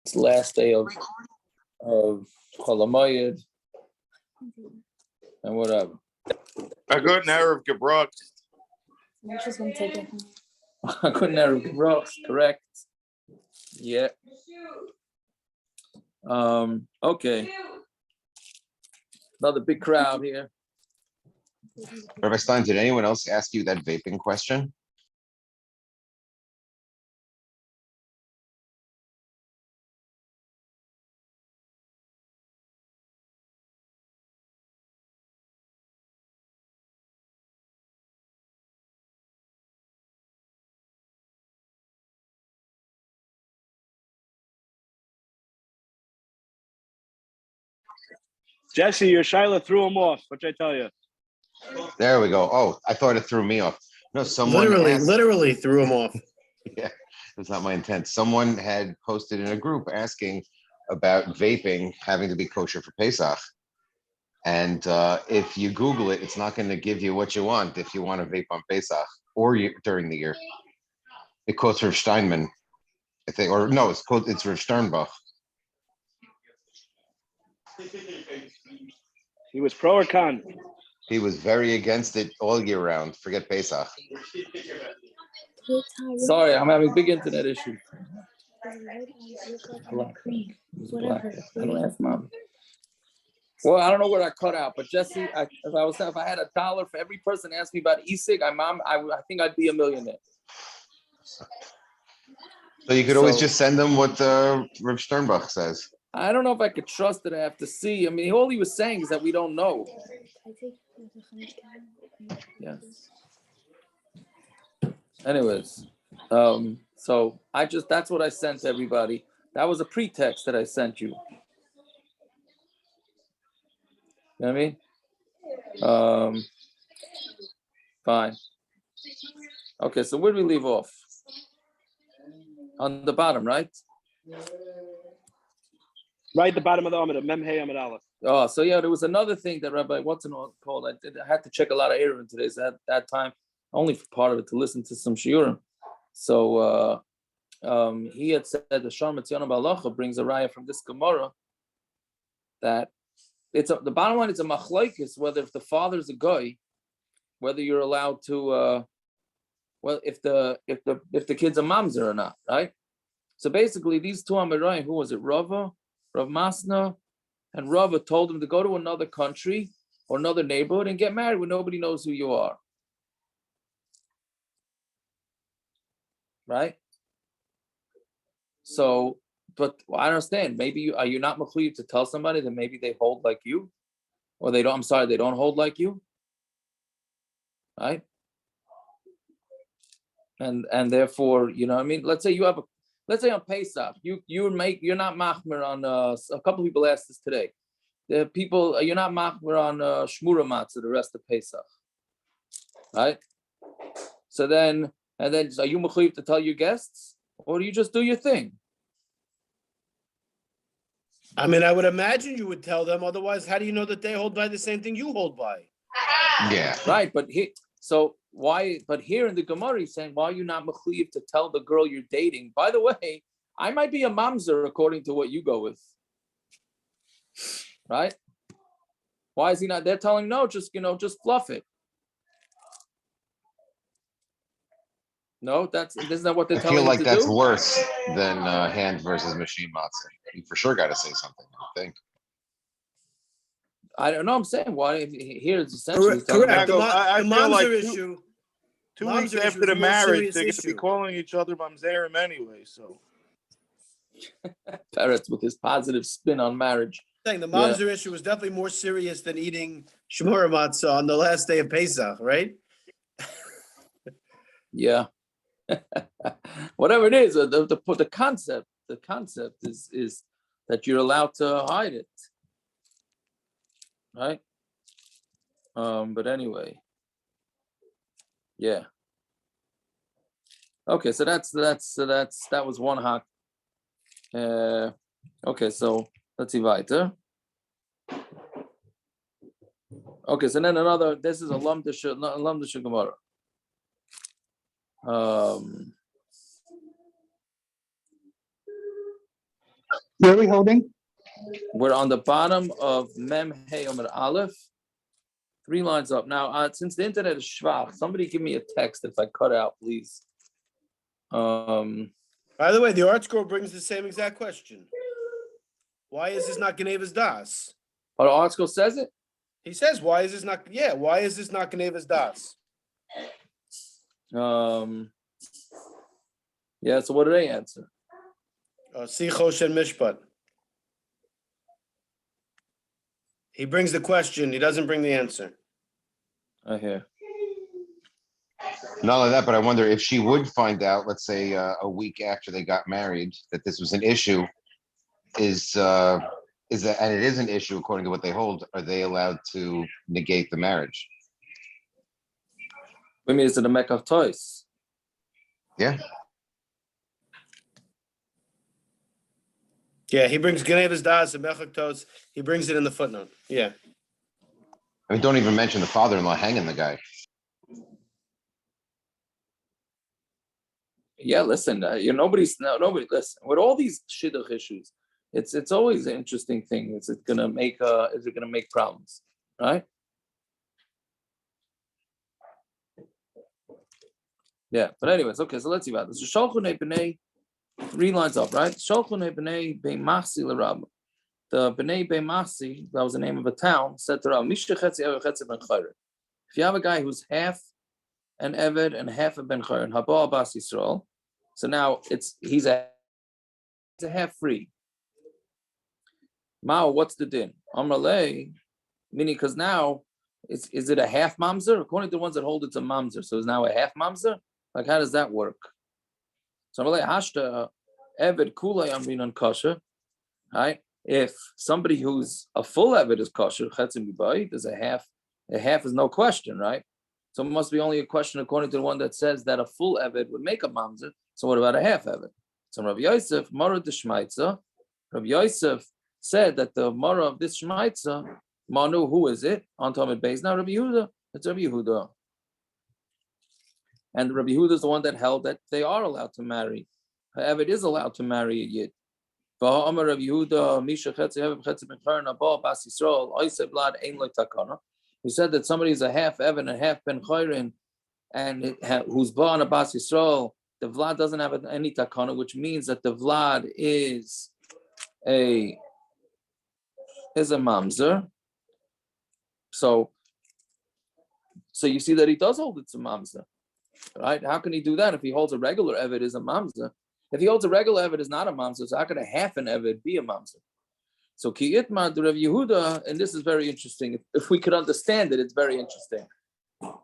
It's the last day of Cholamayid and whatever. A good Erev Gebrot. I'm just gonna take it. I couldn't have rocks, correct. Yeah. Okay. Another big crowd here. Rabbi Stein, did anyone else ask you that vaping question? Jesse, your Shiloh threw him off. What should I tell you? There we go. Oh, I thought it threw me off. No, someone literally threw him off. Yeah, that's not my intent. Someone had posted in a group asking about vaping having to be kosher for Pesach. And if you Google it, it's not going to give you what you want if you want to vape on Pesach or during the year. It quotes Rav Steinman, I think, or no, it's Rav Sternbach. He was pro or con? He was very against it all year round. Forget Pesach. Sorry, I'm having big internet issues. Whatever. I don't ask mom. Well, I don't know what I cut out, but Jesse, if I had $1 for every person asked me about e-cig, I think I'd be a millionaire. So you could always just send them what Rav Sternbach says. I don't know if I could trust it. I have to see. I mean, all he was saying is that we don't know. Yes. Anyways, so that's what I sent everybody. That was a pretext that I sent you. You know what I mean? Fine. Okay, so where do we leave off? On the bottom, right? Right at the bottom of the Amud, Mem Hey Amud Aleph. Oh, so yeah, there was another thing that Rabbi Watson called. I had to check a lot of Aaron today. So at that time, only for part of it to listen to some shiurim. So he had said the Shalom Etzion Balacha brings a raya from this Gemara that the bottom line is a Machlokes whether if the father's a guy, whether you're allowed to if the kid's a mamzer or not, right? So basically, these two Amoraim, who was it? Rav Masna and Rava told him to go to another country or another neighborhood and get married when nobody knows who you are. Right? So, but I understand. Maybe are you not machliv to tell somebody that maybe they hold like you, or they don't? I'm sorry, they don't hold like you. Right? And therefore, you know what I mean? Let's say on Pesach, you're not machmer on a couple of people asked this today. The people you're not machmer on shmura matzah the rest of Pesach, right? So then are you mechuyev to tell your guests, or do you just do your thing? I mean, I would imagine you would tell them. Otherwise, how do you know that they hold by the same thing you hold by? Yeah, right. But why? But here in the Gemara, he's saying, why are you not mechuyev to tell the girl you're dating? By the way, I might be a mamzer according to what you go with, right? Why is he not? They're telling no, just fluff it. No, isn't that what they're telling you to do? I feel like that's worse than hand versus machine matzah. You for sure got to say something, I think. I don't know. I'm saying why here it's essentially correct. I feel like issue. 2 weeks after the marriage, they're going to be calling each other mamzeirem anyway. So, Peretz with his positive spin on marriage. The mamzer issue is definitely more serious than eating shmura matzah on the last day of Pesach, right? Yeah. Whatever it is, the concept is that you're allowed to hide it, right? But anyway, yeah. Okay, so that was one hot. Okay, so let's see weiter. Okay, so then another. This is a lamdisha Gemara. Where are we holding? We're on the bottom of Mem Hey Omer Aleph, 3 lines up. Now, since the internet is schwach, somebody give me a text if I cut out, please. By the way, the art scroll brings the same exact question. Why is this not Geneva's Das? Oh, the article says it? He says, why is this not Geneva's Das? Yeah, so what do they answer? Sichosh and Mishpat. He brings the question, he doesn't bring the answer. I hear. Not only that, but I wonder if she would find out, let's say a week after they got married, that this was an issue, is that, and it is an issue according to what they hold, are they allowed to negate the marriage? I mean, is it a Mecca of toys? Yeah. Yeah, he brings Geneva's Das and Machlokes. He brings it in the footnote. Yeah. I mean, don't even mention the father-in-law hanging the guy. Yeah, listen, nobody listen. With all these shidduch issues, it's always an interesting thing. Is it gonna make problems, right? Yeah, but anyways, okay. So let's see about this. Shalchunei b'nei, 3 lines up, right? Shalchunei b'nei be'machsi l'rab. The b'nei be'machsi, that was the name of a town, said to Rab, Misha chetzi eved chetzi ben chayre. If you have a guy who's half an eved and half a ben chayre, haba bas Yisrael. So now he's a half free. Mao, what's the din? Amrlei, meaning because now is it a half mamzer? According to the ones that hold it's a mamzer, so it's now a half mamzer. Like how does that work? So Amrlei hashta eved kulay amrinan kosher, right? If somebody who's a full eved is kosher, chetzim b'bayit, there's a half is no question, right? So it must be only a question according to the one that says that a full eved would make a mamzer. So what about a half eved? So Rabbi Yosef, Mara de Shmaitza, Rabbi Yosef said that the Mara of this Shmaitza, Manu, who is it? On Talmud Beis, now Rabbi Yehuda. It's Rabbi Yehuda. And Rabbi Yehuda is the one that held that they are allowed to marry. Eved is allowed to marry a Yid. He said that somebody is a half Eved and a half Ben Chayrin, and who's born a Bas Yisrael, the Vlad doesn't have any takana, which means that the Vlad is a mamzer. So you see that he does hold it's a mamzer, right? How can he do that if he holds a regular Eved is a mamzer? If he holds a regular Eved is not a mamzer, so how could a half an Eved be a mamzer? So Ki Itmar de Rav Yehuda, and this is very interesting. If we could understand it, it's very interesting,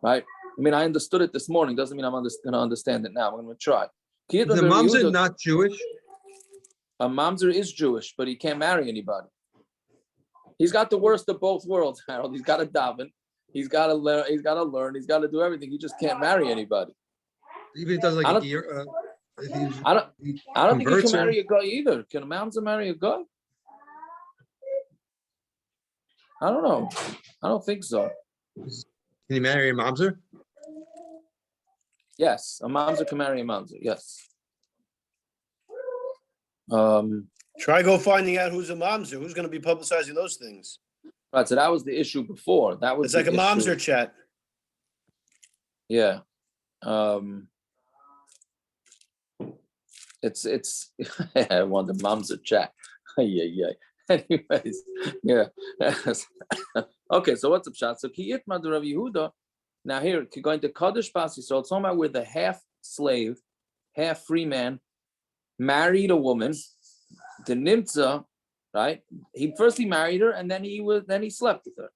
right? I mean, I understood it this morning. Doesn't mean I'm going to understand it now. I'm going to try. Is the mamzer not Jewish? A mamzer is Jewish, but he can't marry anybody. He's got the worst of both worlds, Harold. He's got to daven. He's got to learn. He's got to learn. He's got to do everything. He just can't marry anybody. Even if he does like a year. I don't think he can marry a guy either. Can a mamzer marry a guy? I don't know. I don't think so. Can he marry a mamzer? Yes, a mamzer can marry a mamzer. Yes. Try go finding out who's a mamzer. Who's going to be publicizing those things? Right. So that was the issue before. That was it's like a mamzer chat. Yeah. It's. I want the mamzer chat. Yeah. Anyways, yeah. Okay, so what's up, shot? So Ki Yitma de Rav Yehuda. Now here, going to Kaddish Bas Yisrael, it's talking about where the half slave, half free man married a woman, the Nimtza, right? He married her, and then he slept with her.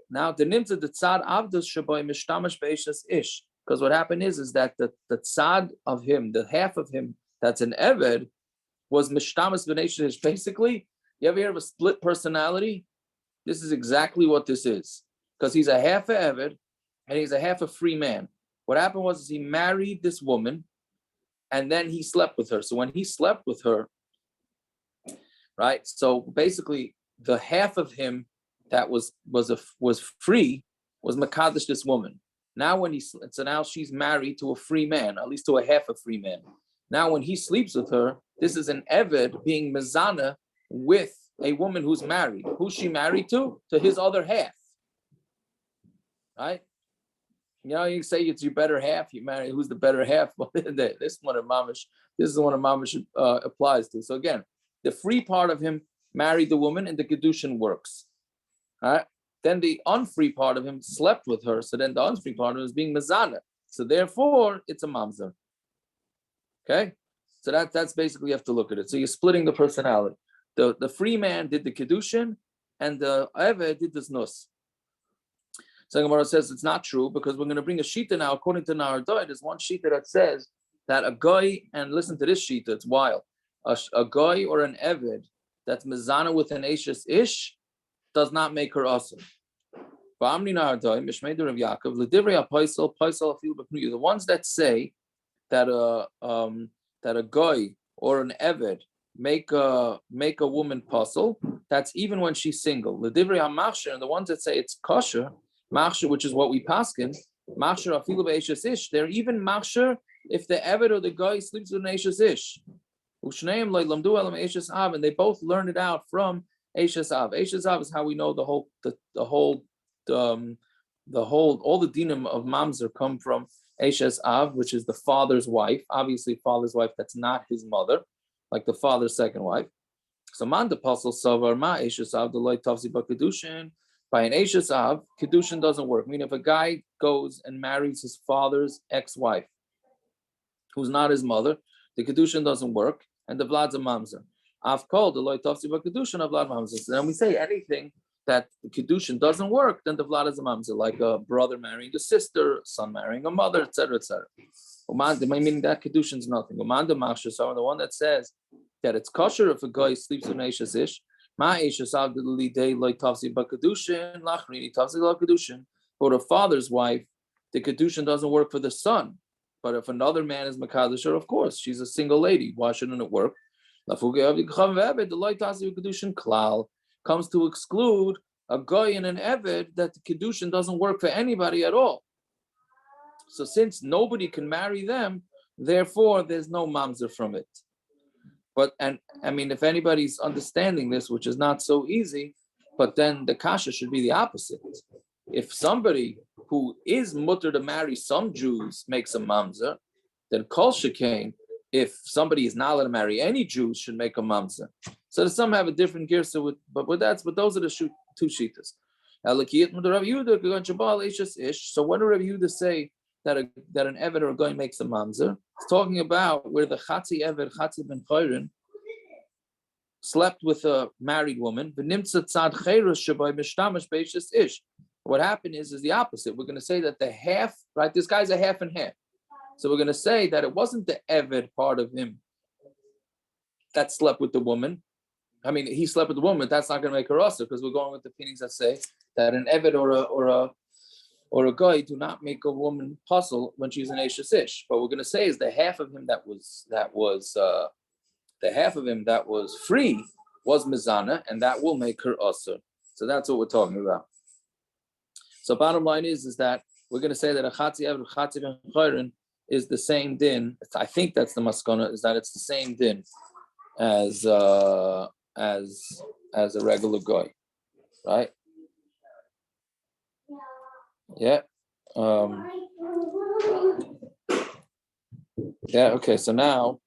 Now the Nimtza, the Tzad Avdos Shaboy Mishtamash Beishas Ish, because what happened is that the Tzad of him, the half of him that's an Eved, was Mishtamash Beishas Ish. Basically, you ever hear of a split personality? This is exactly what this is, because he's a half a Eved and he's a half a free man. What happened was he married this woman, and then he slept with her. So when he slept with her, right? So basically, the half of him that was free was Makadosh this woman. Now now she's married to a free man, at least to a half a free man. Now when he sleeps with her, This is an eved being mezana with a woman who's married. Who's she married to? To his other half. Right? You know, you say it's your better half. You marry who's the better half? Well, this one of Mamish. This is the one of Mamish applies to. So again, the free part of him married the woman, and the kedushin works. All right. Then the unfree part of him slept with her. So then the unfree part of him is being mezana. So therefore, it's a mamzer. Okay. So that's basically you have to look at it. So you're splitting the personality. The free man did the kedushin, and the eved did the znus. So Gemara says it's not true because we're going to bring a shita now. According to Nahardai, there's one shita that says that a guy, and listen to this shita, it's wild. A guy or an eved that's mezana with an ashes ish does not make her awesome. The ones that say that a guy or an eved make a woman puzzle, that's even when she's single. And the ones that say it's kosher, machshir, which is what we pasken, machshir afilu be'eshes ish. They're even machshir if the eved or the guy sleeps with an eshes ish. And they both learned it out from eshes av. Eshes av is how we know all the dinim of mamzer come from eshes av, which is the father's wife. Obviously, father's wife that's not his mother, like the father's second wife. So man the apostle savar ma eshes av the loy tavsi kedushin. By an eshes av, kedushin doesn't work. I mean, if a guy goes and marries his father's ex-wife, who's not his mother, the kedushin doesn't work, and the vlad's a mamzer. I've called the loy tavsi kedushin a vlad mamzer. So then we say anything that the kedushin doesn't work, then the vlad is a mamzer, like a brother marrying a sister, a son marrying a mother, etc., etc. Meaning that kedushin is nothing. The one that says that it's kosher if a guy sleeps with an eshes ish. But a father's wife, the kedushin doesn't work for the son. But if another man is makadisher, of course, she's a single lady. Why shouldn't it work? The kedushin klal comes to exclude a guy and an eved that the kedushin doesn't work for anybody at all. So since nobody can marry them, therefore there's no mamzer from it. But, and I mean, if anybody's understanding this, which is not so easy, but then the kasha should be the opposite. If somebody who is mutter to marry some Jews makes a mamzer, then kol shekain, if somebody is not allowed to marry any Jews, should make a mamzer. So some have a different girsa, but those are the two shitas. So when do Rav Yehuda say that an eved or a guy makes a mamzer? It's talking about where the chatzi eved, chatzi ben chayrin, slept with a married woman. What happened is the opposite. We're going to say that the half, right? This guy's a half and half. So we're going to say that it wasn't the eved part of him that slept with the woman. I mean, he slept with the woman, but that's not going to make her also, because we're going with the opinions that say that an eved or a guy do not make a woman puzzle when she's an eshes ish. But we're going to say is the half of him that was free was mizana, and that will make her usher. So that's what we're talking about. So bottom line is that we're going to say that a chatzi eved, chatzi ben chayrin is the same din. I think that's the maskana, is that it's the same din as a regular guy, right? Yeah. Yeah. Okay. So now,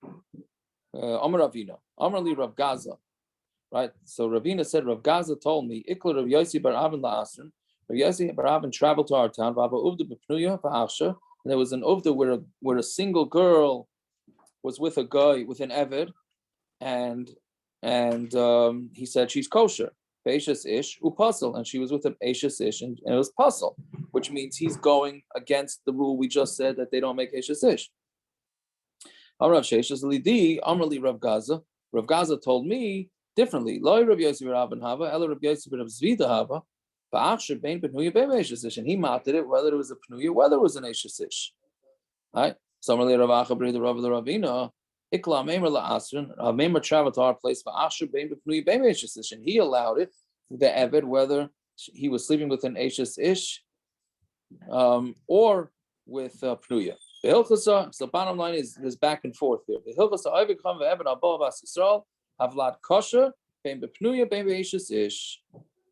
Amar Ravina, Amar li Rav Gaza, right? So Ravina said, Rav Gaza told me, Ikla Rav Yosi bar Avin la'asrin. Rav Yosi bar Avin traveled to our town. V'ava uvda b'pnuya v'achsha. And there was an uvda where a single girl was with a guy, with an eved, and he said she's kosher. Eshes ish upasel, and she was with an eshes ish, and it was pasel, which means he's going against the rule we just said that they don't make eshes ish. Rav Sheshes Lidi, Amrli Rav Gaza. Rav Gaza told me differently. Lo Rav Yosef Rav Hava, Ela Rav Yosef Rav Zvida Hava, Ba'achsher Bein Pnuya Bein Eshes Ish, and he matted it whether it was a Pnuya, whether it was an eshes ish. Right? So Amrli Rav Acha the Rav Ravina. Ikla Meimer la'asrin. Meimer traveled to our place. Va'achsher Bein Pnuya Bein Eshes Ish, and he allowed it. The eved, whether he was sleeping with an eshes ish, or with pnuya. So bottom line is there's back and forth here.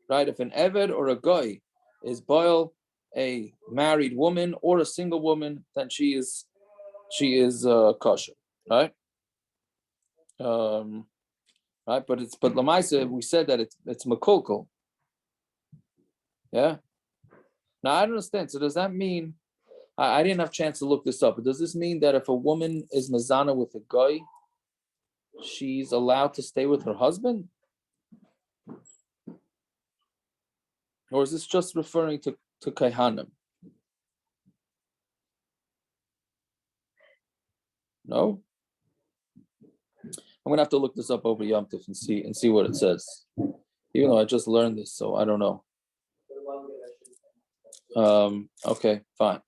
Right? If an eved or a guy is boil a married woman or a single woman, then she is kosher, right? Right, but Lamaisa, we said that it's makulkul. Yeah. Now I don't understand. So does that mean I didn't have a chance to look this up, but does this mean that if a woman is mazana with a guy, she's allowed to stay with her husband? Or is this just referring to kaihanim? No? I'm gonna have to look this up over Yom Tov and see what it says. Even though I just learned this, so I don't know. Okay, fine.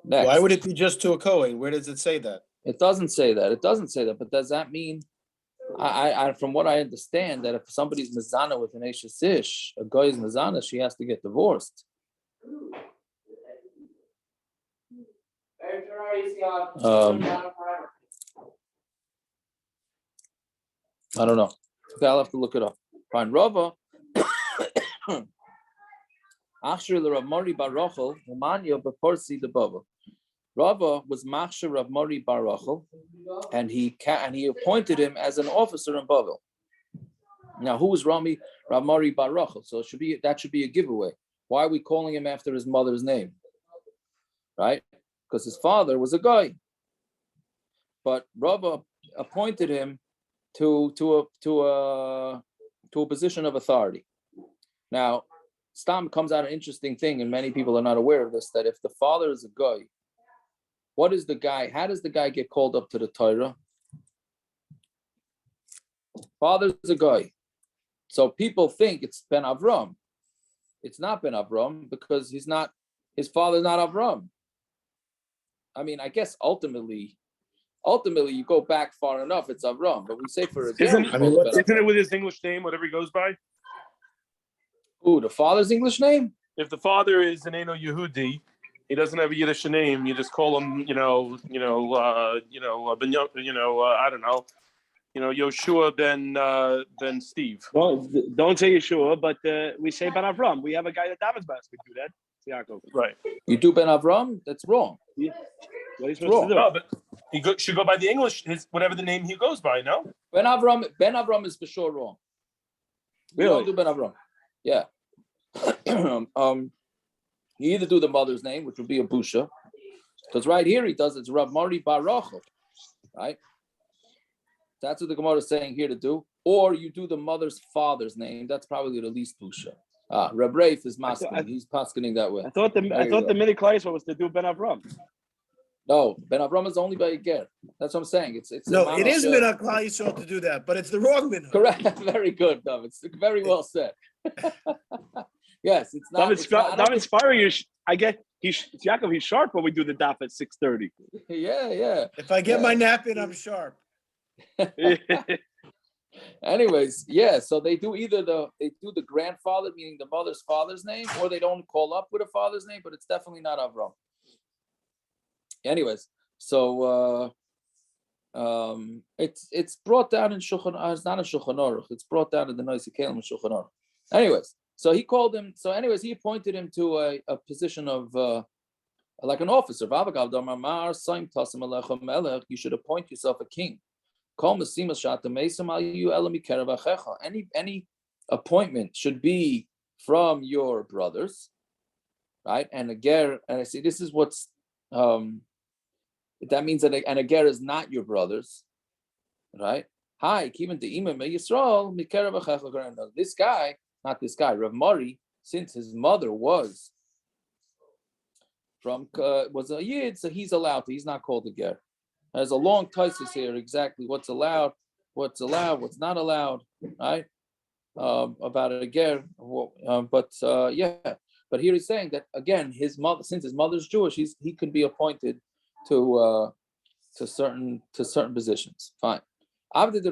Next. Why would it be just to a Kohen? Where does it say that? It doesn't say that. It doesn't say that. But does that mean? I from what I understand, that if somebody's mazana with an Eishes Ish, a guy is mazana, she has to get divorced. I don't know. Okay, I'll have to look it up. Fine. Rava. Rava was Machshir Rav Mori Bar Rachel, and he appointed him as an officer in Bavel. Now, who was Rav Mori Bar Rachel? So that should be a giveaway. Why are we calling him after his mother's name? Right? Because his father was a guy. But Rava appointed him to a position of authority. Now, Stam comes out an interesting thing, and many people are not aware of this, that if the father is a guy, what is the guy? How does the guy get called up to the Torah? Father's a guy. So people think it's Ben Avram. It's not Ben Avram because his father's not Avram. I mean, I guess ultimately you go back far enough, it's Avram. But we say for a isn't it with his English name, whatever he goes by? Ooh, the father's English name? If the father is an Eno Yehudi, he doesn't have a Yiddish name. You just call him, I don't know, Yoshua ben Steve. Well, don't say Yeshua, but we say Ben Avram. We have a guy that David's best. We do that. Yaakov. Right. You do Ben Avram? That's wrong. Yeah. What are you supposed to do? No, but he should go by the English, whatever the name he goes by. No. Ben Avram is for sure wrong. We don't do Ben Avram. Yeah. You either do the mother's name, which would be a busha, because right here he does it's Rav Mori Bar Rachel, right? That's what the Gemara is saying here to do. Or you do the mother's father's name. That's probably the least busha. Reb Rafe is masking. He's paskening that way. I thought the mini class was to do Ben Avram. No, Ben Avram is only by a ger. That's what I'm saying. It's No, it is Minhag Klal Yisrael to do that, but it's the wrong Minhag. Correct. Very good, Dov. It's very well said. Yes, it's not. Dov inspire you. I get Yaakov. He's sharp when we do the daf at 6:30. Yeah. If I get my nap in, I'm sharp. Anyways, yeah. So they do the grandfather, meaning the mother's father's name, or they don't call up with a father's name, but it's definitely not Avram. Anyways, so it's brought down in Shulchan. It's not in Shulchan Aruch. It's brought down in the Nesech in Shulchan Aruch. Anyways, so he called him. So anyways, he appointed him to a position of like an officer. You should appoint yourself a king. Any appointment should be from your brothers, right? And a ger, and I say this is what's that means that a ger is not your brothers, right? Hi, even the imam Yisrael mikerav achecha. This guy, not this guy, Rav Mori, since his mother was a yid, so he's allowed to. He's not called a ger. There's a long taisus here, exactly what's allowed, what's not allowed, right? About a ger, but here he's saying that again, his mother, since his mother's Jewish, he could be appointed to certain positions. Fine. Now this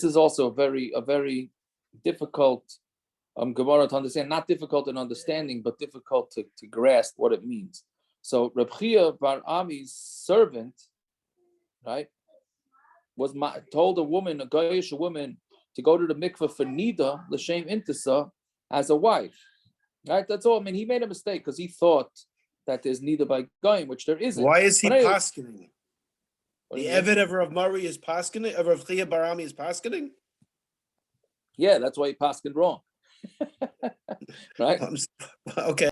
is also a very difficult Gemara to understand, not difficult in understanding, but difficult to grasp what it means. So Reb Chia bar Ami's servant, right, told a Goyish woman, to go to the mikveh for nida l'shem intisa as a wife, right? That's all. I mean, he made a mistake because he thought that there's nida by goyim, which there isn't. Why is he But anyway, paskening? what do The you mean? Eved of Rav Mari is paskening, of Rav Chia Barami is paskening? Yeah, that's why he paskened wrong. Right? Okay.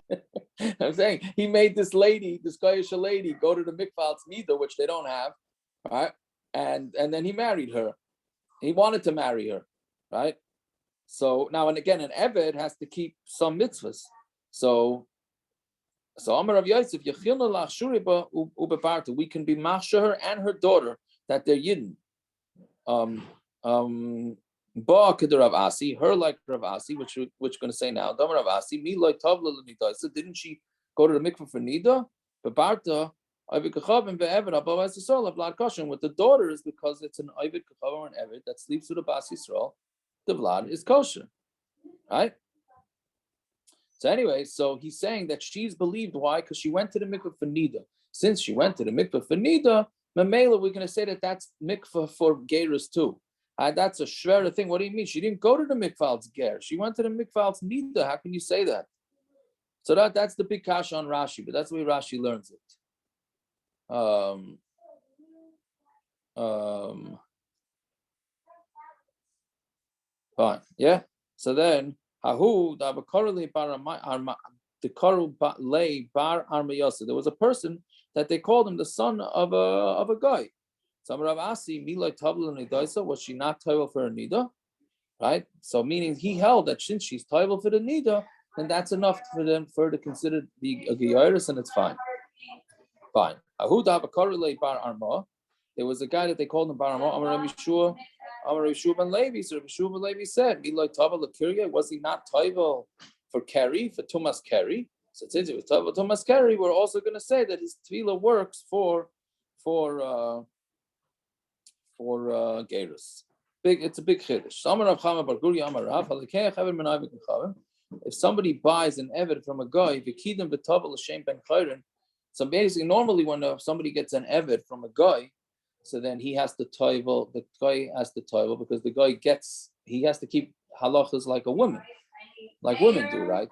I'm saying he made this lady, this Goyish lady, go to the mikvah nida, which they don't have, right? And then he married her. He wanted to marry her, right? So now and again, an Eved has to keep some mitzvahs. So Amar Rav Yosef, we can be mashah her and her daughter that they're yidden. Ba keder Rav Asi, her like Rav Asi, which we're going to say now. Damar Rav Asi, me like tevila l'nida. So didn't she go to the mikveh for nida? Bebarta Ovid Kachavim be'Eved above as the soul of Vlad Kosher. With the daughters, because it's an Ovid Kachavim or an Eved that sleeps with a Bas Yisrael, the Vlad is kosher, right? So anyway, so he's saying that she's believed. Why? Because she went to the mikveh for nida. Since she went to the mikveh for nida, Mamela, we're going to say that that's mikveh for gerus too. That's a shvera thing. What do you mean? She didn't go to the mikvah's ger. She went to the mikvah's nida. How can you say that? So that's the big kasha on Rashi, but that's the way Rashi learns it. Fine. Yeah. So then Hahu the Karu lay bar Armayasa. There was a person that they called him the son of a guy. Some Rav Asi, Milai tovel nidaisa, was she not tovel for a nida? Right? So meaning he held that since she's tovel for the nida, then that's enough for them for her to consider the a geirus, and it's fine. Fine. Ahu da lay bar Arma. There was a guy that they called him Bar Arma. Amar Yeshua ben Levi. So Yeshua ben Levi said, Milai tovel l'kirya, was he not tovel for Kerry, for Tumas Kerry? So since it was tovel Tumas Kerry, we're also going to say that his tevila works for gerus. It's a big chiddush. If somebody buys an eved from a guy, v'kidem v'tavel l'shem ben chayrin. So basically, normally when somebody gets an eved from a guy, so then he has to tovel. The guy has to tovel because the guy he has to keep halachas like a woman, like women do, right?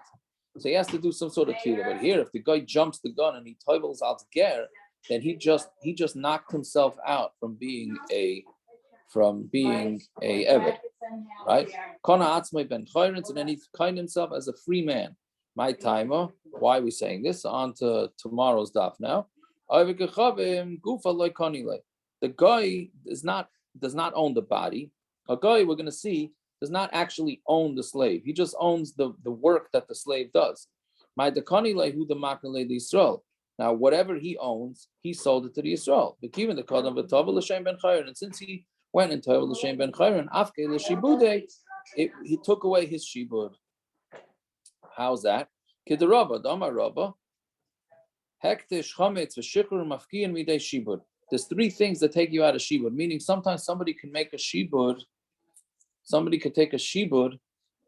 So he has to do some sort of tevila. But here, if the guy jumps the gun and he tovels al ger, then he just knocked himself out from being a eved, right? Koneh atzmai ben chayrin, and then he kind himself as a free man. My timer. Why are we saying this? On to tomorrow's daf now. The guy does not own the body. A guy, we're going to see, does not actually own the slave. He just owns the work that the slave does. My dekani hu the makale the Yisrael. Now, whatever he owns, he sold it to the Yisrael. But given the kodam v'tovel l'shem ben chayrin, and since he went and tovel l'shem ben chayrin, afke l'shibude, he took away his shibud. How's that? Kidarabba, dama rabba, hektish chametz v'shikur mafkiyin midei shibud. There's three things that take you out of shibud. Meaning, sometimes somebody can make a shibud. Somebody could take a shibud.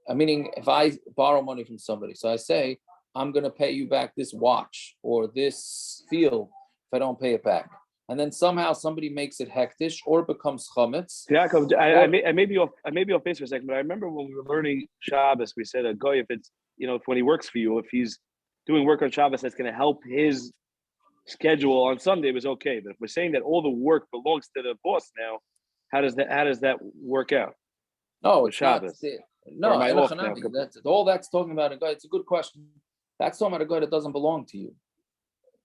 Meaning, if I borrow money from somebody, so I say, I'm going to pay you back this watch or this field if I don't pay it back. And then somehow somebody makes it hektish or it becomes chametz. Yeah, I may be off base for a second, but I remember when we were learning Shabbos, we said a guy, if it's, if when he works for you, if he's doing work on Shabbos that's going to help his schedule on Sunday, it was okay. But if we're saying that all the work belongs to the boss now, how does that work out? No, it's Shabbos. No, that's all that's talking about a guy. It's a good question. That's talking about a guy that doesn't belong to you.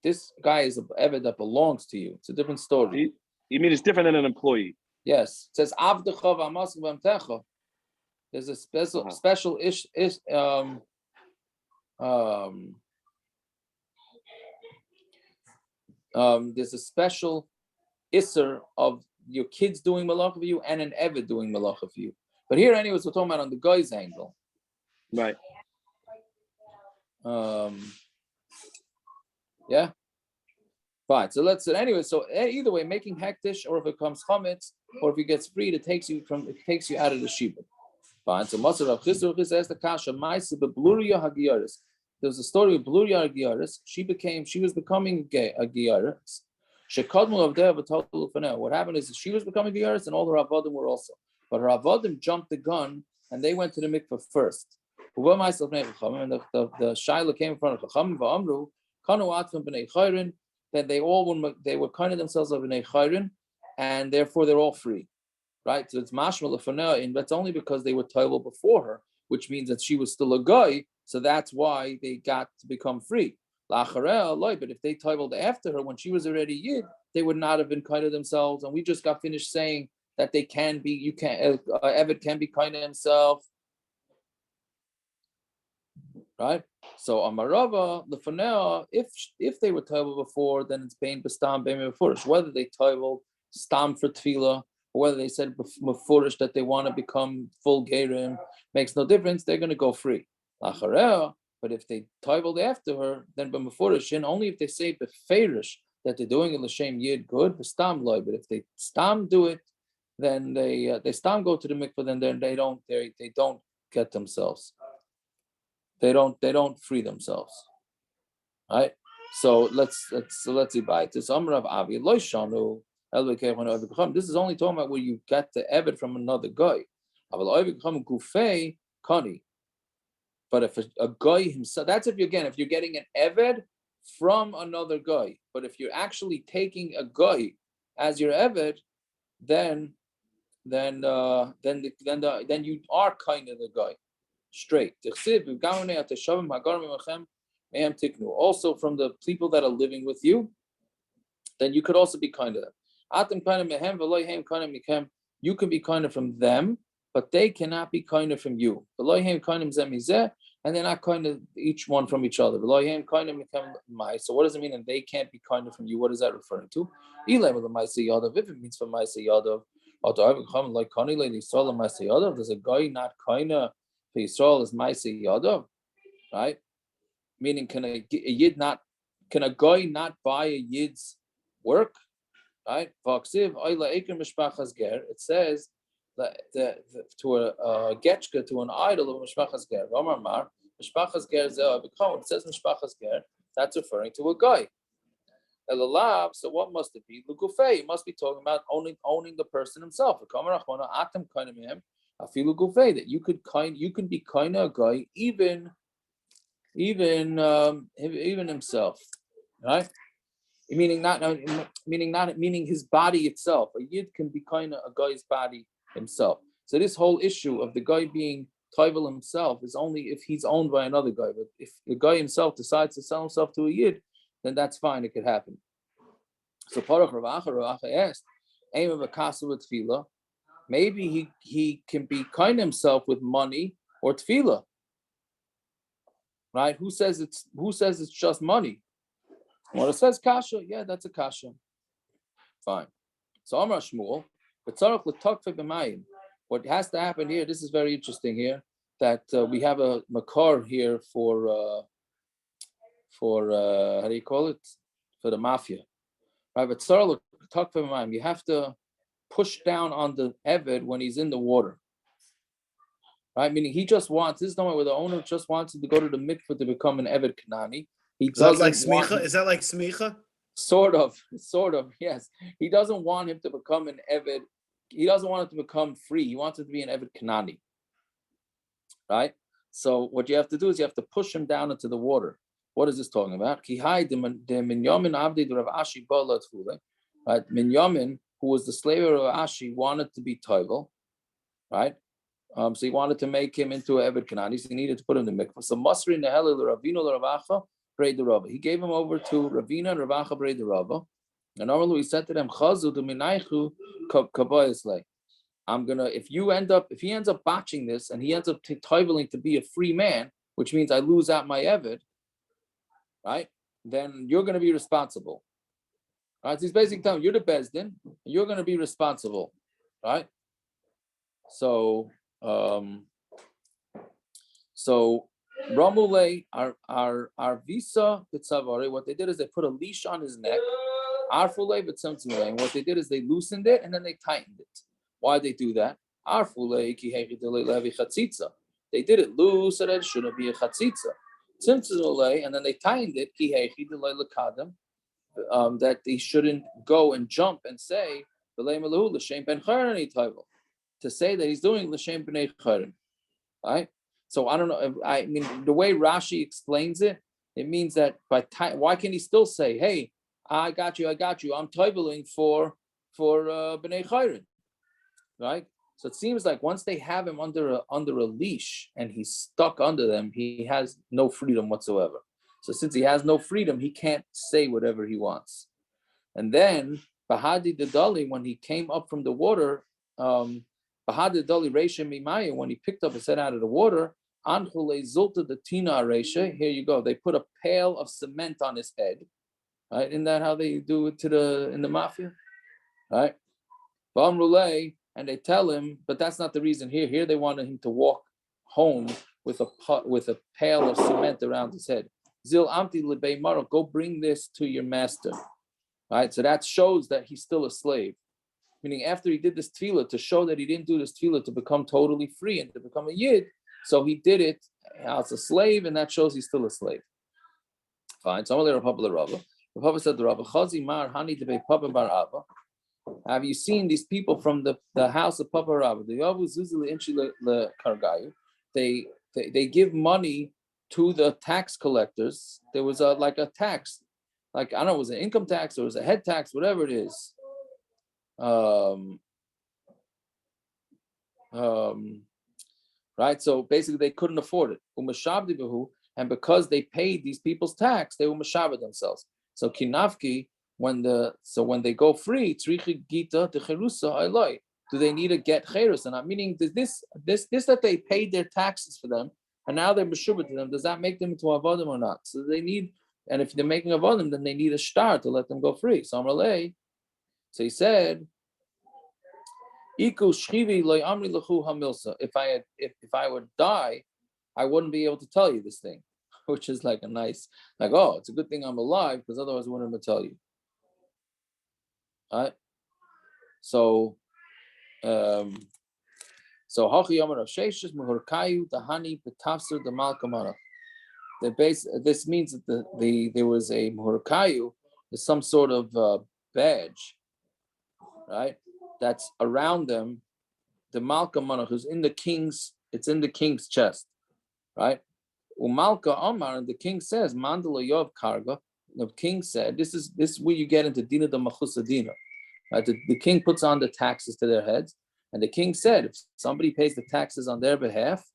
This guy is an eved that belongs to you. It's a different story. You mean it's different than an employee? Yes. It says avdecha v'amasik v'amtecha. There's a special there's a special isser of your kids doing malacha for you and an eved doing malacha for you. But here, anyways, we're talking about on the guy's angle. Right. Yeah. Fine. So let's anyway. So either way, making hektish, or if it comes chametz, or if he gets freed, it takes you out of the shibud. Fine. So Masar Rav Chisda says the kasha ma'ase bebluria hagiyaris. There's a story of Bluria Hagiyaris. She was becoming a Giyaris. What happened is she was becoming Giyaris and all her avodim were also. But her avodim jumped the gun and they went to the mikvah first. And the Shaila came in front of Chacham. Then they were kind of themselves of Bnei Chayrin, and therefore they're all free. Right? So it's mashma lefaneh, and that's only because they were tovel before her, which means that she was still a guy. So that's why they got to become free. But if they toveled after her when she was already yid, they would not have been kind of themselves. And we just got finished saying that they can be. Eved can be kind of himself, right? So Amarava lefaneh, if they were tovel before, then it's bein b'stam bein mefurish. Whether they toveled stam for tevila, or whether they said mefurish that they want to become full gerim, makes no difference. They're going to go free. But if they toveled after her, then b'mefurish, only if they say beferish that they're doing it l'shem yid good, b'stam loy. But if they stam do it, then they stam go to the mikvah. Then they don't get themselves. They don't free themselves, right? So let's see by it. This Amr of Avi Loishanu. This is only talking about where you get the eved from another guy. But if a guy himself, that's if you're getting an eved from another guy. But if you're actually taking a guy as your eved, then you are kind of the guy straight. Also from the people that are living with you, then you could also be kind of them. You can be kind of from them, but they cannot be kind of from you. And they're not kind of each one from each other. So what does it mean? And they can't be kind of from you. What is that referring to? If it means from Maisa Yadav, there's a guy not kind of for Yisrael is Maisa Yadav, right? Meaning, can a guy not buy a yid's work? Right? It says that to a getchka, to an idol of mishpachas ger. Mishpachas ger it says mishpachas ger. That's referring to a guy. So what must it be? It must be talking about owning the person himself. That you can be kind of a guy even himself, right? Meaning his body itself. A yid can be kind of a guy's body himself. So this whole issue of the guy being tovel himself is only if he's owned by another guy. But if the guy himself decides to sell himself to a yid, then that's fine. It could happen. So Parach Rav Acha asked, aim of a casa with tevila. Maybe he can be kind himself with money or tevila. Right? Who says it's just money? Well, it says kasha, yeah, that's a kasha. Fine. So Amar Shmuel, what has to happen here, this is very interesting here, that we have a makar here for how do you call it? For the mafia. Right? But you have to push down on the eved when he's in the water. Right? Meaning he just wants, this is not where the owner just wants him to go to the mikvah to become an eved Kanani. Is that like smicha? Sort of, yes. He doesn't want him to become an eved. He doesn't want him to become free. He wants him to be an eved Kanani. Right? So what you have to do is you have to push him down into the water. What is this talking about? Right? Minyamin, who was the slave of Ashi, wanted to be tovel, right? So he wanted to make him into an eved Kanani. So he needed to put him in the mikvah. So Masri Nehele Ravino Ravacha. He gave him over to Ravina and Ravacha Brei the Rava. And normally he said to them, Chazu to Minaichu Kabayasle. If he ends up botching this and he ends up toveling to be a free man, which means I lose out my eved, right? Then you're going to be responsible. Right? So he's basically telling you, you're the bezdin, you're going to be responsible, right? So Ramule, our visa b'tzavari, what they did is they put a leash on his neck. Arfule b'tzamtzmule, and what they did is they loosened it and then they tightened it. Why did they do that? They did it loose, so that it shouldn't be a chatzitza. And then they timed it, that they shouldn't go and jump and say, to say that he's doing l'shem b'nei cherim. Right? So I don't know. I mean, the way Rashi explains it, it means that by time, why can he still say, "Hey, I got you. I'm teveling for b'nei cherim," right? So it seems like once they have him under a leash and he's stuck under them, he has no freedom whatsoever. So since he has no freedom, he can't say whatever he wants. And then Bahadi Dadali, when he came up from the water, Bahadi Dadali Reisha Mimaya, when he picked up his head out of the water, Anhule Zulta the Tina Reisha, here you go. They put a pail of cement on his head. Right? Isn't that how they do it in the mafia? Right? Bamrule, and they tell him, but that's not the reason here. Here they wanted him to walk home with a pail of cement around his head. Zil Amti Lebei Maro, go bring this to your master. Right? So that shows that he's still a slave. Meaning after he did this tevila, to show that he didn't do this tevila to become totally free and to become a yid, so he did it as a slave, and that shows he's still a slave. Fine. So the Papa said, the Rabba Chazi Mar Hani Debei Papa Bar Abba. Have you seen these people from the house of Papa Rabba? The Yevamos Zuzili Inchi Le Kargayu. They give money to the tax collectors. There was a tax, like I don't know, it was an income tax or it was a head tax, whatever it is. Right. So basically, they couldn't afford it. And because they paid these people's tax, they were mashaber themselves. So kinafki, when they go free, do they need to get cherus? And I'm meaning, this that they paid their taxes for them, and now they're mashuber to them, does that make them into avodim or not? So they need, and if they're making avodim, then they need a star to let them go free. So Amrale, so he said, Iku shchivi loy amri lechu hamilsa. If I would die, I wouldn't be able to tell you this thing, which is like a nice, like, oh, it's a good thing I'm alive because otherwise I wouldn't tell you. All right. So hachi yamar of sheishes muhurkayu dahani betafser the malkamana. This means that there was a muhurkayu, some sort of badge, right? That's around them, the Malka Manach, who's in the king's, it's in the king's chest, right? Umalka Omar, and the king says, Mandala Yov Karga. The king said, this is where you get into Dina the Machusa Dina. Right? The king puts on the taxes to their heads, and the king said, if somebody pays the taxes on their behalf,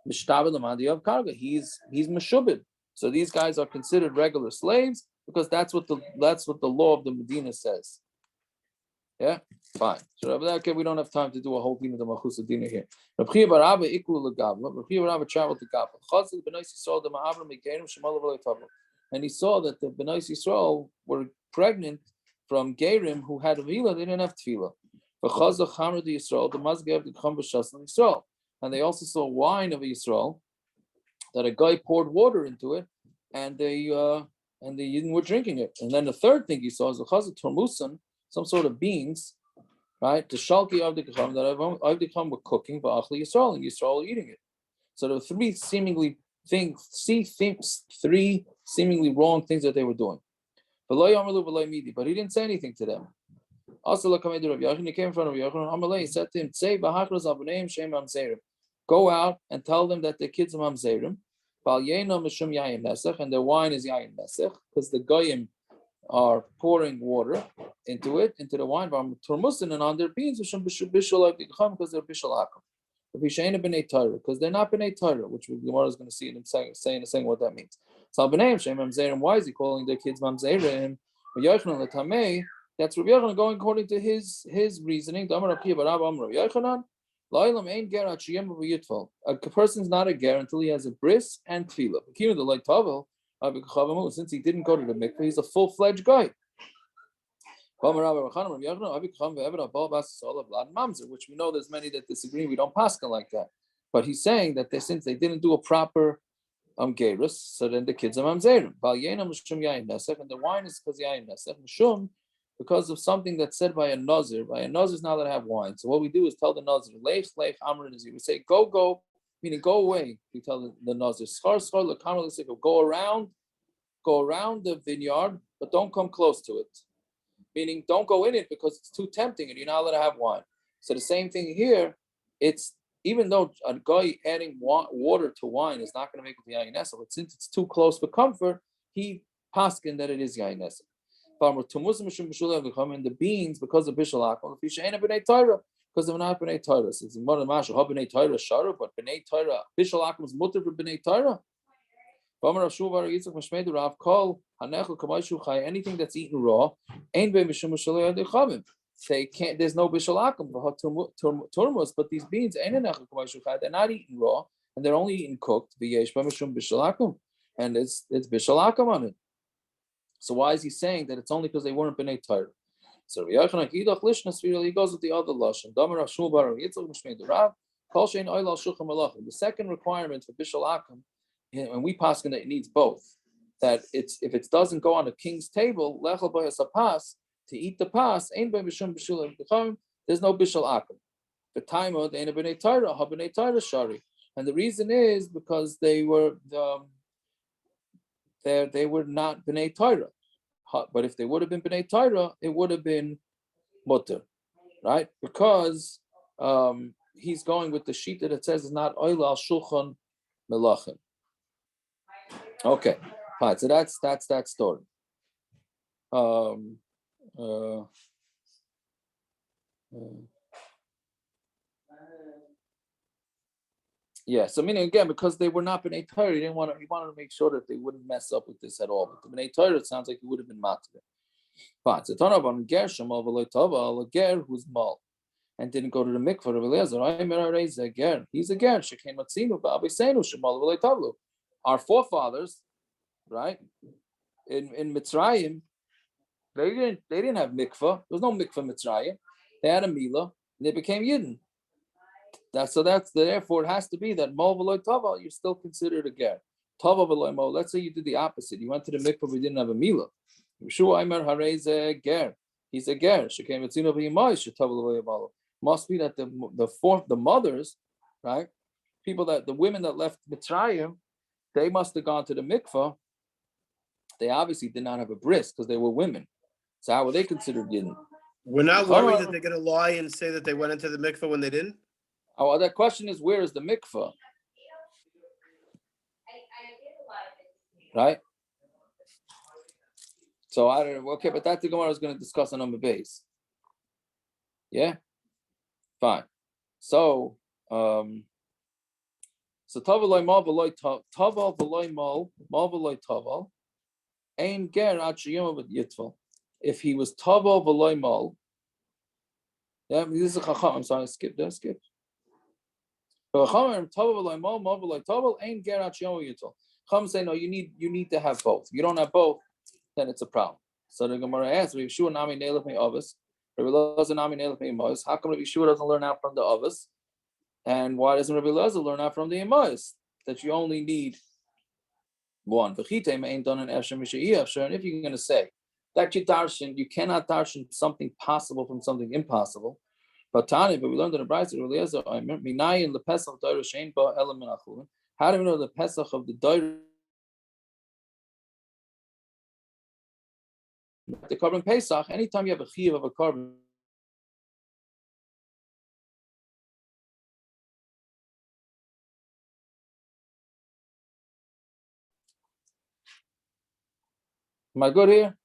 Mishtabel Yov Karga, he's Meshubid. So these guys are considered regular slaves because that's what the law of the Medina says. Yeah, fine. So okay, we don't have time to do a whole thing of the Malchus Dina here. Rabbi Chia bar Abba equal legavla. Rabbi Chia bar Abba traveled to Gavla. Chazal b'nai Yisrael the ma'avram gerim shemal v'loy tovel. And he saw that the b'nai Yisrael were pregnant from gerim who had tevila. They didn't have tevila. V'chazal chamra de Yisrael the mazgev the chum b'shaslan Yisrael. And they also saw wine of Yisrael that a guy poured water into it, and they were drinking it. And then the third thing he saw is the chazal tormusan, some sort of beans, right? The shalki of the kacham that of the kacham were cooking, but achli Yisrael, and Yisrael eating it. So there were three seemingly wrong things that they were doing. But he didn't say anything to them. Also, he came in front of Yachin. He said to him, "Say b'hachros abneim shem mamzeirem. Go out and tell them that their kids are mamzeirem. And their wine is yayin nesech, because the goyim are pouring water into the wine, and on their beans, bishul like the akum, because they're bishul akum. Because they're not b'nei Torah, which the Gemara is going to see in saying what that means. So why is he calling their kids mamzeirem? That's Rabbi Yochanan going according to his reasoning. A person's not a ger until he has a bris and tevila. Since he didn't go to the mikvah, he's a full-fledged guy. Which we know there's many that disagree. We don't pasken like that. But he's saying that since they didn't do a proper gerus, so then the kids are mamzeirem. And the wine is because yayin nesech. because of something that's said by a nazir. By a nazir is not allowed to have wine. So what we do is tell the nazir, lech lech amr nazir. We say go, meaning go away. We tell the nazir, schar schar lekamar l'seifa. Go around the vineyard, but don't come close to it. Meaning don't go in it because it's too tempting and you're not allowed to have wine. So the same thing here. It's even though a guy adding water to wine is not going to make it the yain nesech, but since it's too close for comfort, he pasken that it is yain nesech. And the beans, because of bishul akum, because of not b'nei Torah. It's more than mashal. Ha b'nei Torah sharu, but b'nei Torah bishul akum is mutter for b'nei Torah. Anything that's eaten raw, they can't. There's no bishul akum. But these beans, they're not eaten raw, and they're only eaten cooked. And it's bishul akum on it. So why is he saying that it's only because they weren't b'nei Torah? So he goes with the other lashon. The second requirement for bishul akum, and we pasken that it needs both. That it's if it doesn't go on a king's table, lechel b'yas pas to eat the pas, ain't by mishum bishul. There's no bishul akum. The time of the ain't b'nei Torah, ha b'nei Torah shari, and the reason is because they were not b'nei Torah. But if they would have been b'nei Torah, it would have been mutter, right? Because he's going with the sheet that it says is not oil al shulchan melachim. Okay, fine. So that's that story. Yeah. So meaning again, because they were not b'nei Torah, he wanted to make sure that they wouldn't mess up with this at all. But the b'nei Torah, it sounds like he would have been matir. Fine. So Tanav ger shemal v'loy tovel, a ger who's mal and didn't go to the mikvah of Eliezer. He's a ger. Shekhen matzinu ba'abiseinu shemal v'loy tovel. Our forefathers, right, in Mitzrayim, they didn't have mikvah. There was no mikvah Mitzrayim. They had a milah, and they became yidden. Therefore it has to be that mol v'loy taval, you're still considered a ger. Taval v'loy mol. Let's say you did the opposite. You went to the mikvah, but you didn't have a milah. Yeshua Aimer Harei a ger. He's a ger. Shekhem etzino v'yimai shetavel v'loy mol. Must be that the mothers, right, the women that left Mitzrayim, they must have gone to the mikvah. They obviously did not have a bris because they were women. So how were they considered yidden? We're not worried that they're going to lie and say that they went into the mikvah when they didn't? Oh, well, that question is, where is the mikvah? Right? So I don't know. Okay, but that's the Gemara is going to discuss on number base. Yeah? Fine. So, tovel mal v'loy tovel v'loy mal v'loy tovel ein ger ad sheyom v'yitvel. If he was tovel v'loy mal, yeah, this is a chacham. I'm sorry, skip. Chacham tovel v'loy mal v'loy tovel ein ger ad sheyom v'yitvel. Chacham say no, you need to have both. If you don't have both, then it's a problem. So the Gemara asks, Yeshua nami neilach me avos, Rabbi Elazar nami neilach me imos. How come Yeshua doesn't learn out from the avos? And why doesn't Rabbi Elazar learn out from the imos? That you only need one. And if you're going to say that you cannot darshan something possible from something impossible. But we learned in the bris, how do we know the Pesach of the Dair? The carbon Pesach, anytime you have a chiyuv of a carbon. Am I good here?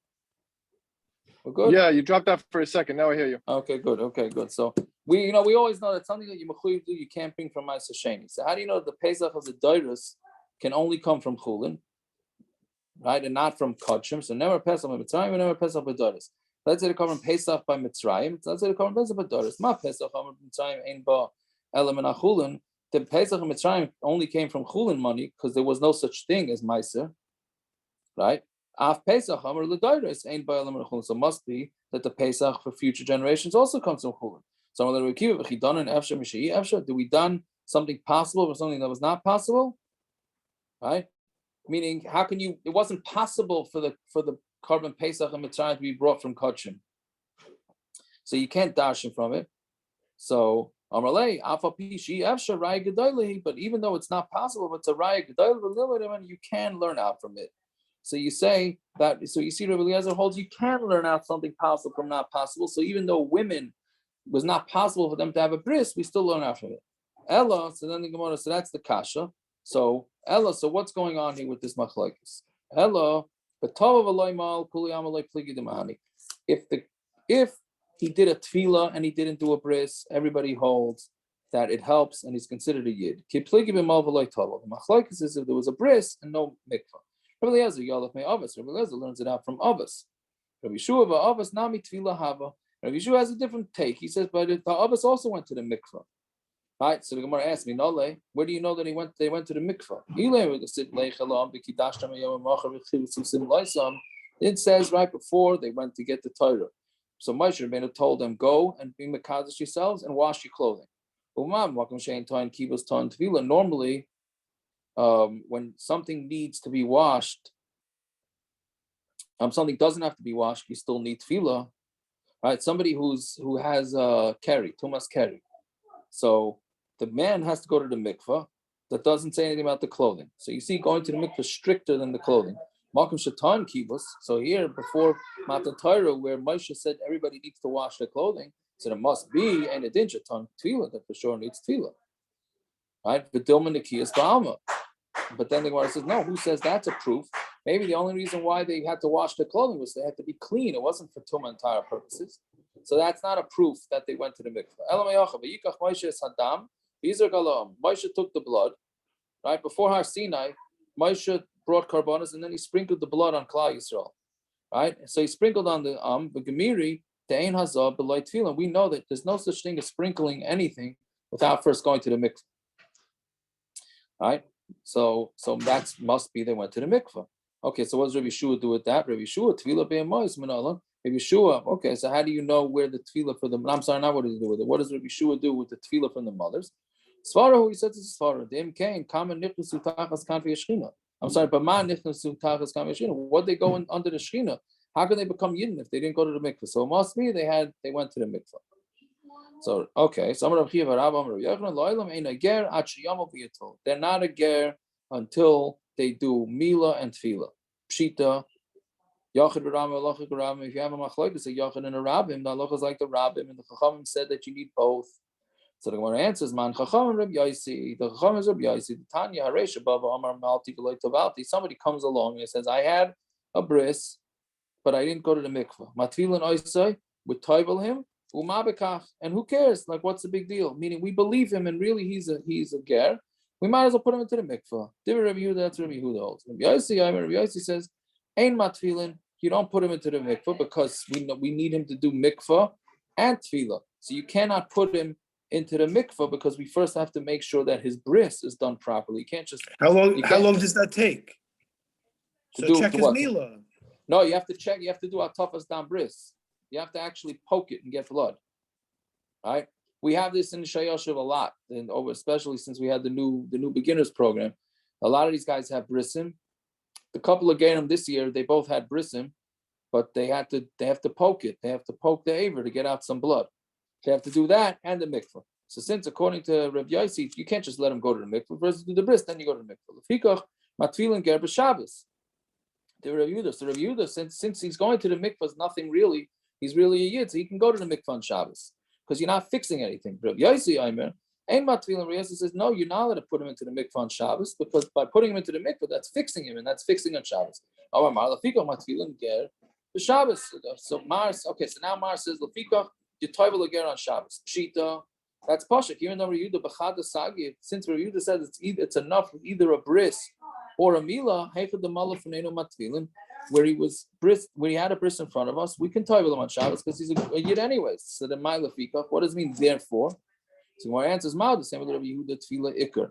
We're good? Yeah, you dropped out for a second. Now I hear you. Okay, good. So we always know that something that you mechuyev do, you can't bring from Ma'aser Sheni. So how do you know that the Pesach of the Dairis can only come from Chulin, right, and not from Kodshim? So never Pesach by Mitzrayim, and never Pesach by Dairis. Let's say they come from Pesach by Mitzrayim. Let's say they come from Pesach by Dairis. Ma Pesach by Mitzrayim ain't ba element of Chulin. The Pesach of Mitzrayim only came from Chulin money because there was no such thing as Ma'aser, right? Af Pesach Amar L'Dairis ain't by element of Chulin. So it must be that the Pesach for future generations also comes from Chulin. So do we done something possible for something that was not possible? Right? Meaning, how can you? It wasn't possible for the carbon Pesach and Mitzrayim to be brought from Kodshim. so you can't darshan from it. So Amalei, but even though it's not possible, but it's a raya gedolah, you can learn out from it. So you say that. So you see, Rabbi Eliezer holds you can learn out something possible from not possible. So even though women was not possible for them to have a bris, we still learn out from it. Ella, so then the Gemara, so that's the kasha. So Ella, so what's going on here with this machlokes? Ella, if he did a tevila and he didn't do a bris, everybody holds that it helps and he's considered a yid. The machlokes is if there was a bris and no mikva. Rabbi Eliezer learns it out from avos. Rabbi Yeshua avos nami tevila hava. Rabbi Yeshua has a different take. He says, but the avos also went to the mikva. Right, so the Gemara asked me, Nole, where do you know that they went to the mikvah? It says right before they went to get the Torah. So Moshe Rabbeinu told them, go and be mekadosh yourselves and wash your clothing. Normally, when something needs to be washed, something doesn't have to be washed, you still need tevila. Right, somebody who has carry, tumas carry. So the man has to go to the mikvah. That doesn't say anything about the clothing. So you see, going to the mikvah stricter than the clothing. Malkum shatan kibus. So here, before Matan Torah, where Moshe said everybody needs to wash their clothing, so there must be an adin shatan tevila that for sure needs tevila. Right? But then the Gemara says, no. Who says that's a proof? Maybe the only reason why they had to wash their clothing was they had to be clean. It wasn't for tumah and tara purposes. So that's not a proof that they went to the mikvah. Moshe took the blood, right? Before Har Sinai, Moshe brought karbanos and then he sprinkled the blood on Klal Yisrael, right? So he sprinkled on the Gemiri, the Ein Hazah, B'loi Tefillah. We know that there's no such thing as sprinkling anything without first going to the mikvah, right? So that must be they went to the mikvah. Okay, so what does Rabbi Yeshua do with that? Rabbi Yeshua, Tefillah be'emois minala. Rabbi Yeshua, okay, so how do you know where the tefillah for the? I'm sorry, not what does he do with it. What does Rabbi Yeshua do with the tefillah from the mothers? Svara, who he says is Svara. Dem kain kamen nichnasu tachas kanfi yeshchina. I'm sorry, but man nichnasu tachas kanfi yeshchina. What they go in under the shchina? How can they become yidden if they didn't go to the mikvah? So it must be they went to the mikvah. So okay, so they're not a ger until they do mila and tefillah. Pshita. Yachid Ram, if you have a Machlokes, a Yachid and a Rabbim, the halacha is like the Rabbim, and the Chachamim said that you need both. So the Gemara answers, Man Chachamim Reb Yaisi, the Chachamim is Reb Yaisi, the Tanya Haresh above Amar Malti V'Loi Tovalti. Somebody comes along and says, I had a bris, but I didn't go to the mikvah. Matfilan Oisai, we tovel him, umabekach, and who cares? Like, what's the big deal? Meaning, we believe him, and really he's a ger. We might as well put him into the mikvah. Divrei Rabbi Yehuda, that's Rabbi Yehuda holds. Rabbi Yaisi says, Ein matfilin, you don't put him into the mikvah because we need him to do mikvah and tevila. So you cannot put him into the mikvah because we first have to make sure that his bris is done properly. You can't just. How long does that take? So check his mila. No, you have to check. You have to do atafas down bris. You have to actually poke it and get blood. All right. We have this in the Shayoshev a lot, and especially since we had the new beginners program. A lot of these guys have brisim. The couple of gerim this year, they both had brisim, but they have to poke it. They have to poke the aver to get out some blood. They have to do that and the mikvah. So since according to Reb Yaisi, you can't just let him go to the mikvah. First do the bris, then you go to the mikvah. Lefikach matfilin ger b'Shabbos. The Reb Yehuda. So Reb Yehuda, since he's going to the mikvah, is nothing really. He's really a yid, so he can go to the mikvah on Shabbos because you're not fixing anything. Reb Yaisi, Aimer. Ein matfilin. Reb Yaisi says no, you're not allowed to put him into the mikvah on Shabbos because by putting him into the mikvah, that's fixing him, and that's fixing on Shabbos. So Mars, okay, so now Mars says Lefikach, you tovel again on Shabbos. Pshita, that's Pashak. Even though Rehuda Bechada Sagi, since Rehuda says it's enough with either a bris or a mila, Heichad the Mala Feneno Matvilin, where he had a bris in front of us, we can tovel him on Shabbos because he's a yid anyways. So the my Lefikach, what does it mean therefore? So our answer is Ma'od, the same with Rabbi Yehuda Tefila Iker.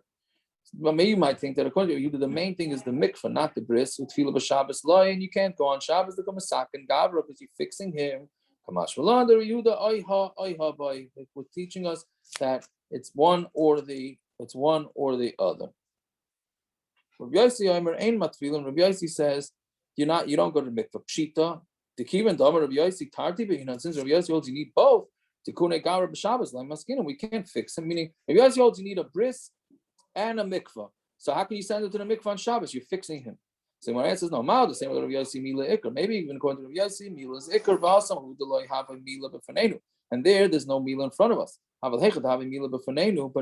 But maybe you might think that according to Yehuda, the main thing is the mikvah, not the bris. With tefila b'Shabbos loy, and you can't go on Shabbos to come a sakin gavra because you're fixing him. Kamash v'lan the Yehuda oiha boy. We're teaching us that it's one or the other. Rabbi Yaisi Omer ein matfilim. Rabbi Yaisi says you don't go to mikvah pshita. The kiva and Damar Rabbi Yossi tarti, but since Rabbi Yossi holds you need both. To koneh gamer b'Shabbos like maskin, we can't fix him. Meaning, Rabbi Yossi holds you need a bris and a mikva. So how can you send it to the mikva on Shabbos? You're fixing him. So my answer is no. The same with Rabbi Yossi mila ikar. Maybe even according to Rabbi Yossi, mila is ikar v'asam who deloi have a mila b'fanenu. And there's no mila in front of us. But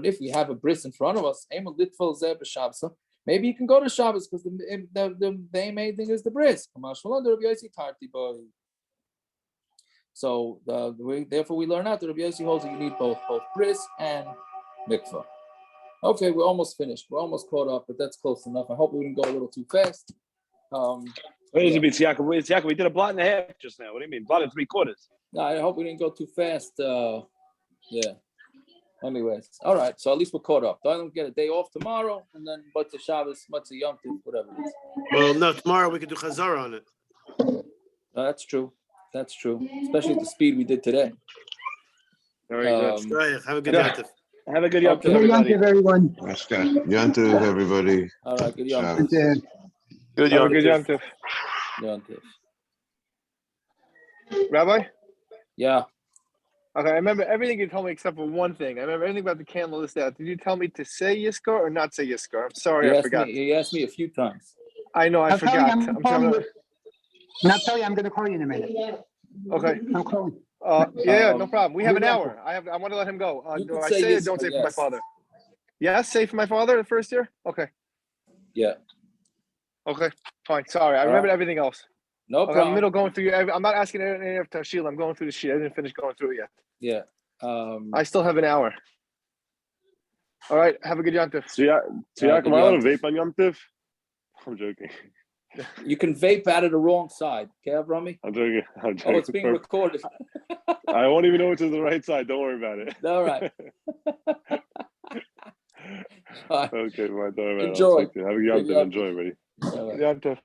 if we have a bris in front of us, maybe you can go to Shabbos because the main thing is the bris. So therefore we learn out that Rabbi Yossi holds that you need both bris and mikvah. Okay, we're almost finished. We're almost caught up, but that's close enough. I hope we didn't go a little too fast. What does it mean, Yaakov? We did a blot and a half just now. What do you mean? Blot and 3/4. No, I hope we didn't go too fast. Yeah. Anyways, all right. So at least we're caught up. So I don't get a day off tomorrow, and then Matzah Shabbos, Matzah Yom Tov, whatever it is. Well, no, tomorrow we could do Chazara on it. That's true. That's true. Especially at the speed we did today. Very good. Right, have a good Yeah. night. Have a good Yom Okay. Tov, everybody. everyone. Yontu, everybody. All right. Good Yom Tov. Good Good Have a Yom good Yom Tov. Yom Tov. Rabbi? Yeah. Okay, I remember everything you told me except for one thing. I remember everything about the candle list out. Did you tell me to say Yiskar or not say Yiskar? I'm sorry, I forgot. You asked me a few times. I know, I I'll tell you, forgot. I'm calling you. And I'll tell you, I'm going to call you in a minute. Okay. I'm calling. Yeah, no problem. We have an you're hour. I want to let him go. You Do can I say say yes or don't or say for my yes. father? Yes, say for my father the first year? Okay. Yeah. Okay, fine. Sorry, I All remembered right. everything else. No Okay, I'm problem. middle going through. I'm not asking any of Tashil. I'm going through the sheet. I didn't finish going through it yet. Yeah. I still have an hour. All right, have a good Yom Tov. So Yaakov, I want to vape on Yom Tov. I'm joking. You can vape out of the wrong side. Okay, Rami? I'm joking. Oh, it's being recorded. I won't even know which is the right side. Don't worry about it. All right. All right. Okay, fine. Don't worry about it. Enjoy. Have a good Yom Good Tov. Yom Enjoy, everybody. All right. Yom Tov.